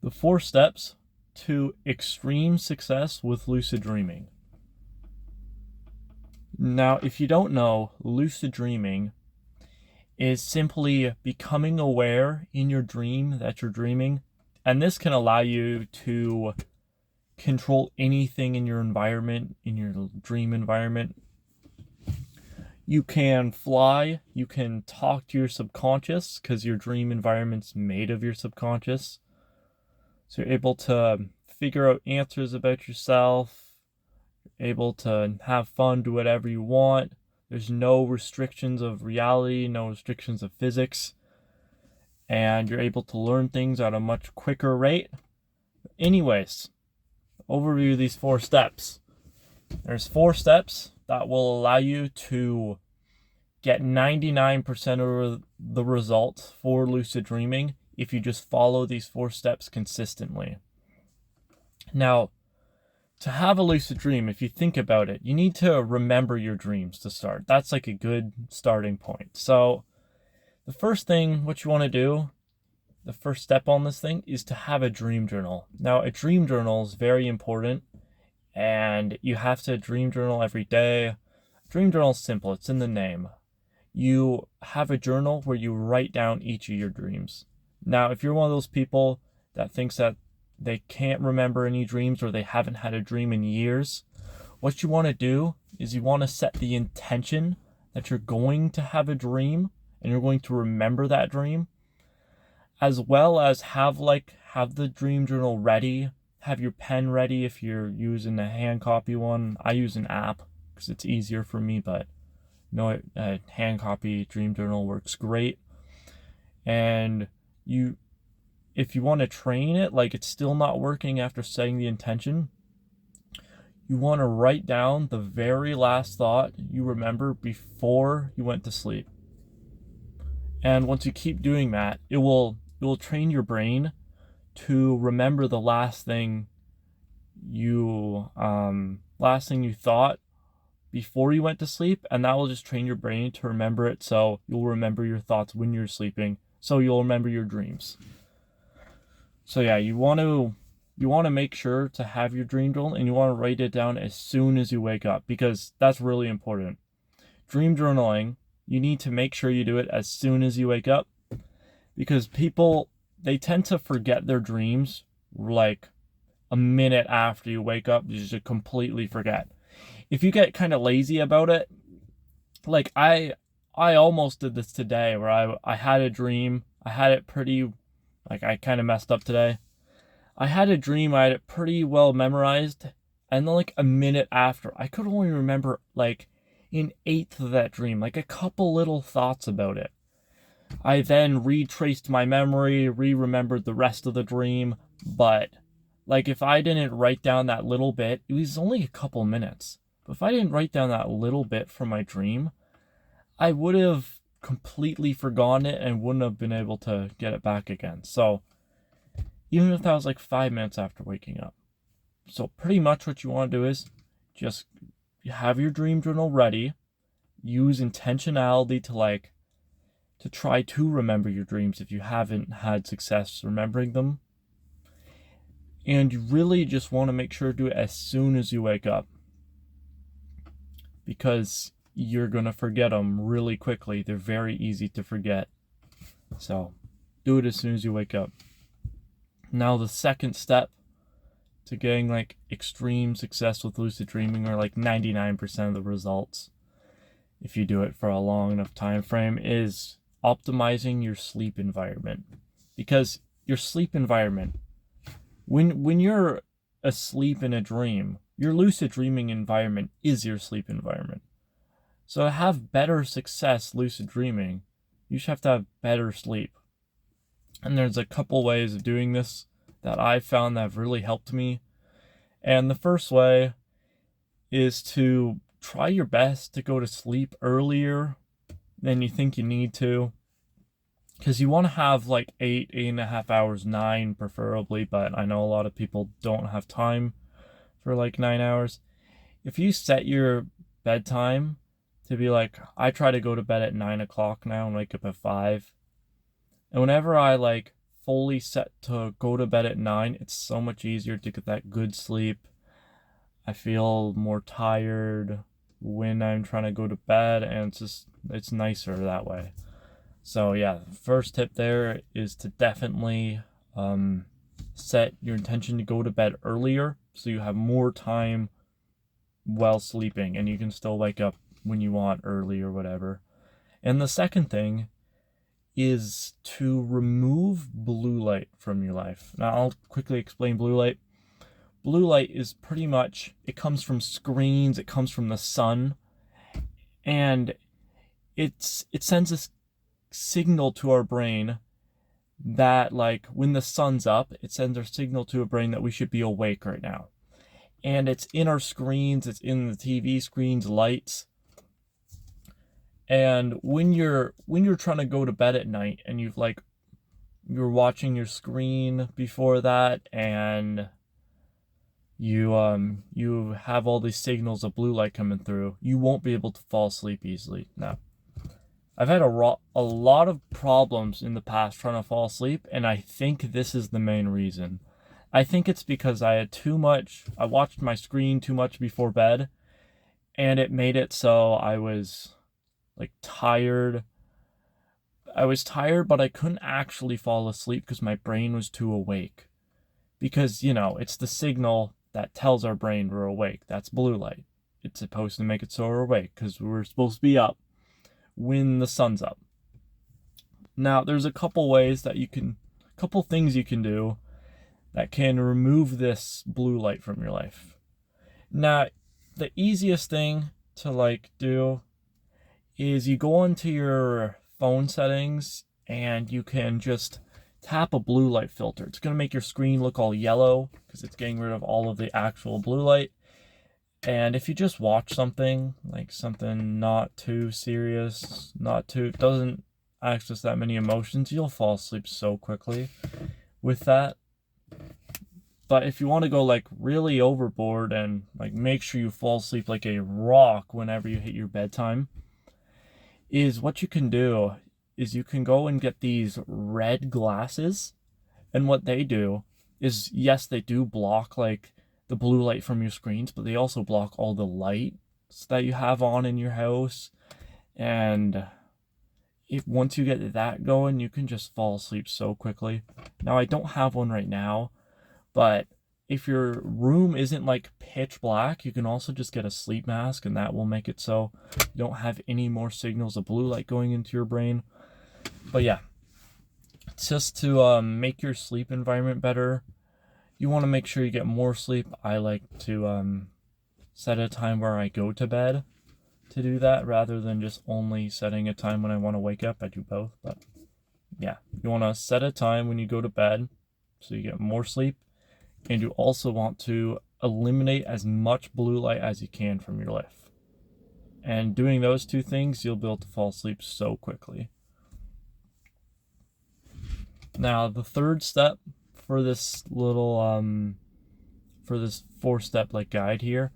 The 4 steps to extreme success with lucid dreaming. Now, if you don't know, lucid dreaming is simply becoming aware in your dream that you're dreaming. And this can allow you to control anything in your environment, in your dream environment. You can fly, you can talk to your subconscious because your dream environment's made of your subconscious. So you're able to figure out answers about yourself, you're able to have fun, do whatever you want. There's no restrictions of reality, no restrictions of physics, and you're able to learn things at a much quicker rate. Anyways, overview of these 4 steps. There's 4 steps that will allow you to get 99% of the results for lucid dreaming if you just follow these 4 steps consistently. Now, to have a lucid dream, if you think about it, you need to remember your dreams to start. That's like a good starting point. So the first thing, what you want to do, the first step on this thing is to have a dream journal. Now, a dream journal is very important, and you have to dream journal every day. Dream journal is simple. It's in the name. You have a journal where you write down each of your dreams. Now, if you're one of those people that thinks that they can't remember any dreams or they haven't had a dream in years, what you want to do is you want to set the intention that you're going to have a dream and you're going to remember that dream, as well as have the dream journal ready, have your pen ready if you're using a hand copy one. I use an app because it's easier for me, but no, a hand copy dream journal works great. And if you want to train it, like it's still not working after setting the intention, you want to write down the very last thought you remember before you went to sleep. And once you keep doing that, it will train your brain to remember the last thing you thought before you went to sleep, and that will just train your brain to remember it, so you'll remember your thoughts when you're sleeping, so you'll remember your dreams. So yeah, you want to make sure to have your dream journal, and you want to write it down as soon as you wake up, because that's really important. Dream journaling, you need to make sure you do it as soon as you wake up, because people, they tend to forget their dreams like a minute after you wake up. You just completely forget. If you get kind of lazy about it, like I almost did this today, where I had a dream. I had it pretty, like I kind of messed up today. I had a dream, I had it pretty well memorized, and then like a minute after, I could only remember like an eighth of that dream, like a couple little thoughts about it. I then retraced my memory, remembered the rest of the dream, but like if I didn't write down that little bit, it was only a couple minutes. But if I didn't write down that little bit from my dream, I would have completely forgotten it and wouldn't have been able to get it back again. So even if that was like 5 minutes after waking up. So pretty much what you want to do is just have your dream journal ready, use intentionality to try to remember your dreams if you haven't had success remembering them. And you really just want to make sure to do it as soon as you wake up, because you're going to forget them really quickly. They're very easy to forget. So do it as soon as you wake up. Now the second step to getting like extreme success with lucid dreaming, or like 99% of the results, if you do it for a long enough time frame, is optimizing your sleep environment. Because your sleep environment, when you're asleep in a dream, your lucid dreaming environment is your sleep environment. So to have better success lucid dreaming, you should have to have better sleep. And there's a couple ways of doing this that I've found that have really helped me. And the first way is to try your best to go to sleep earlier than you think you need to. Because you want to have like 8.5 hours, 9 preferably, but I know a lot of people don't have time for like 9 hours. If you set your bedtime to be like, I try to go to bed at 9 o'clock now and wake up at 5. And whenever I like fully set to go to bed at 9, it's so much easier to get that good sleep. I feel more tired when I'm trying to go to bed, and it's nicer that way. So yeah, first tip there is to definitely set your intention to go to bed earlier so you have more time while sleeping and you can still wake up when you want early or whatever. And the second thing is to remove blue light from your life. Now I'll quickly explain blue light. Blue light is pretty much, it comes from screens, it comes from the sun, and it sends a signal to our brain that, like, when the sun's up, it sends a signal to a brain that we should be awake right now. And it's in our screens, it's in the TV screens, lights. And when you're trying to go to bed at night and you're watching your screen before that, and you have all these signals of blue light coming through, you won't be able to fall asleep easily. Now, I've had a lot of problems in the past trying to fall asleep, and I think this is the main reason. I think it's because I watched my screen too much before bed, and it made it so I was like tired. I was tired, but I couldn't actually fall asleep because my brain was too awake. Because, it's the signal that tells our brain we're awake. That's blue light. It's supposed to make it so we're awake because we're supposed to be up when the sun's up. Now, there's a couple things you can do that can remove this blue light from your life. Now, the easiest thing to do is you go into your phone settings and you can just tap a blue light filter. It's going to make your screen look all yellow because it's getting rid of all of the actual blue light. And if you just watch something, like something not too serious, doesn't access that many emotions, you'll fall asleep so quickly with that. But if you want to go really overboard and make sure you fall asleep like a rock whenever you hit your bedtime, is what you can do is you can go and get these red glasses. And what they do is, yes, they do block the blue light from your screens, but they also block all the lights that you have on in your house. And once you get that going, you can just fall asleep so quickly. Now, I don't have one right now, but if your room isn't pitch black, you can also just get a sleep mask, and that will make it so you don't have any more signals of blue light going into your brain. But yeah, just to make your sleep environment better, you want to make sure you get more sleep. I like to set a time where I go to bed to do that, rather than just only setting a time when I want to wake up. I do both, but yeah, you want to set a time when you go to bed so you get more sleep, and you also want to eliminate as much blue light as you can from your life. And doing those two things, you'll be able to fall asleep so quickly. Now, the third step for this little for this 4-step guide here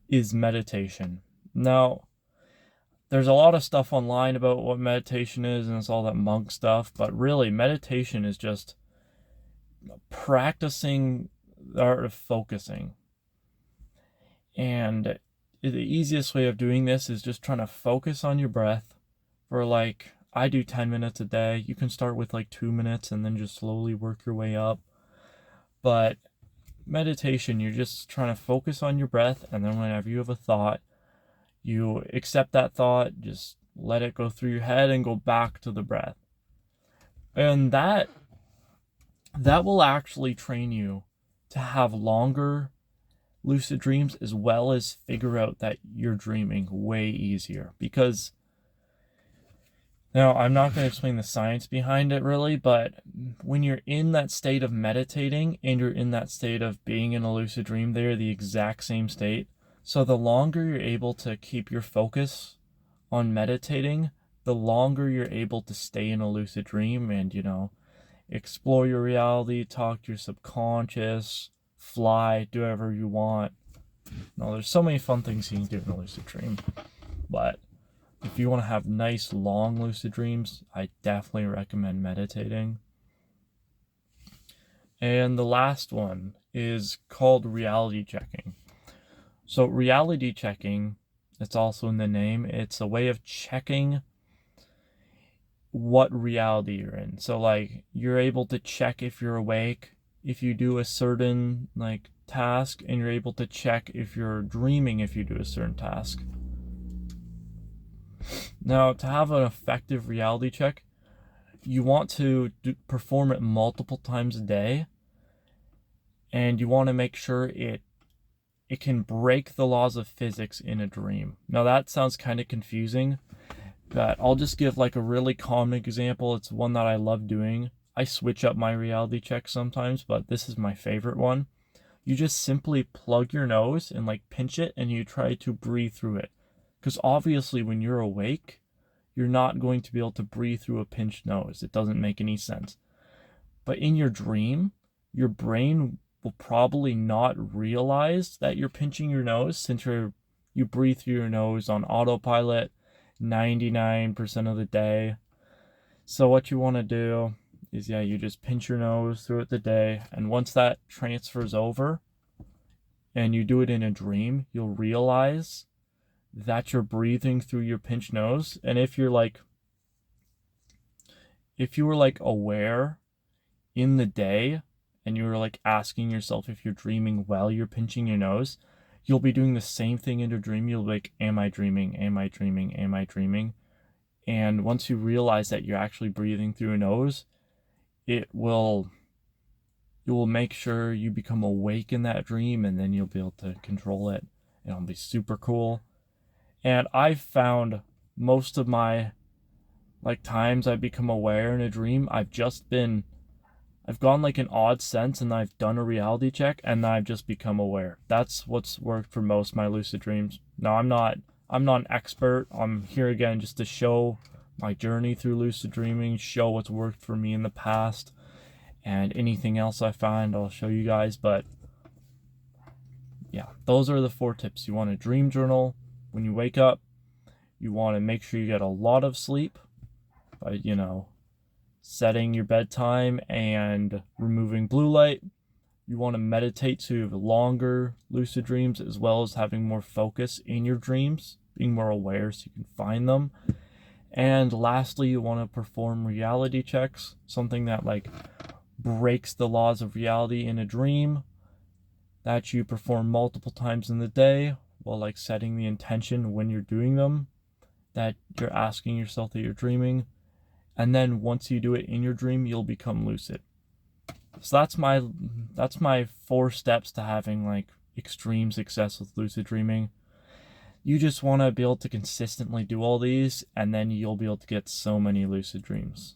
is meditation. Now, there's a lot of stuff online about what meditation is, and it's all that monk stuff, but really meditation is just practicing the art of focusing. And the easiest way of doing this is just trying to focus on your breath for I do 10 minutes a day. You can start with 2 minutes and then just slowly work your way up. But meditation, you're just trying to focus on your breath, and then whenever you have a thought, you accept that thought, just let it go through your head and go back to the breath. And that will actually train you to have longer lucid dreams, as well as figure out that you're dreaming way easier. Because now, I'm not going to explain the science behind it really, but when you're in that state of meditating and you're in that state of being in a lucid dream, they're the exact same state. So the longer you're able to keep your focus on meditating, the longer you're able to stay in a lucid dream and, explore your reality, talk to your subconscious, fly, do whatever you want. No, there's so many fun things you can do in a lucid dream. But if you want to have nice, long lucid dreams, I definitely recommend meditating. And the last one is called reality checking. So reality checking, it's also in the name, it's a way of checking what reality you're in. So like you're able to check if you're awake, if you do a certain like task, and you're able to check if you're dreaming if you do a certain task. Now, to have an effective reality check, you want to perform it multiple times a day, and you want to make sure it can break the laws of physics in a dream. Now that sounds kind of confusing, but I'll just give like a really common example. It's one that I love doing. I switch up my reality checks sometimes, but this is my favorite one. You just simply plug your nose and like pinch it, and you try to breathe through it. Because obviously when you're awake, you're not going to be able to breathe through a pinched nose. It doesn't make any sense. But in your dream, your brain will probably not realize that you're pinching your nose, since you breathe through your nose on autopilot 99% of the day. So what you want to do is, you just pinch your nose throughout the day, and once that transfers over and you do it in a dream, you'll realize that you're breathing through your pinched nose. And if you were like aware in the day, and you were like asking yourself if you're dreaming while you're pinching your nose, you'll be doing the same thing in your dream. You'll be like, am I dreaming? Am I dreaming? Am I dreaming? And once you realize that you're actually breathing through your nose, it will make sure you become awake in that dream, and then you'll be able to control it, and it'll be super cool. And I've found most of my like times I become aware in a dream, I've gone like an odd sense, and I've done a reality check, and I've just become aware. That's what's worked for most of my lucid dreams. Now, I'm not an expert. I'm here again just to show my journey through lucid dreaming, show what's worked for me in the past, and anything else I find, I'll show you guys. But yeah, those are the 4 tips. You want to dream journal when you wake up. You want to make sure you get a lot of sleep by, setting your bedtime and removing blue light. You want to meditate to have longer lucid dreams, as well as having more focus in your dreams, being more aware so you can find them. And lastly, you want to perform reality checks, something that like breaks the laws of reality in a dream, that you perform multiple times in the day, while like setting the intention when you're doing them, that you're asking yourself that you're dreaming. And then once you do it in your dream, you'll become lucid. So that's my 4 steps to having like extreme success with lucid dreaming. You just want to be able to consistently do all these, and then you'll be able to get so many lucid dreams.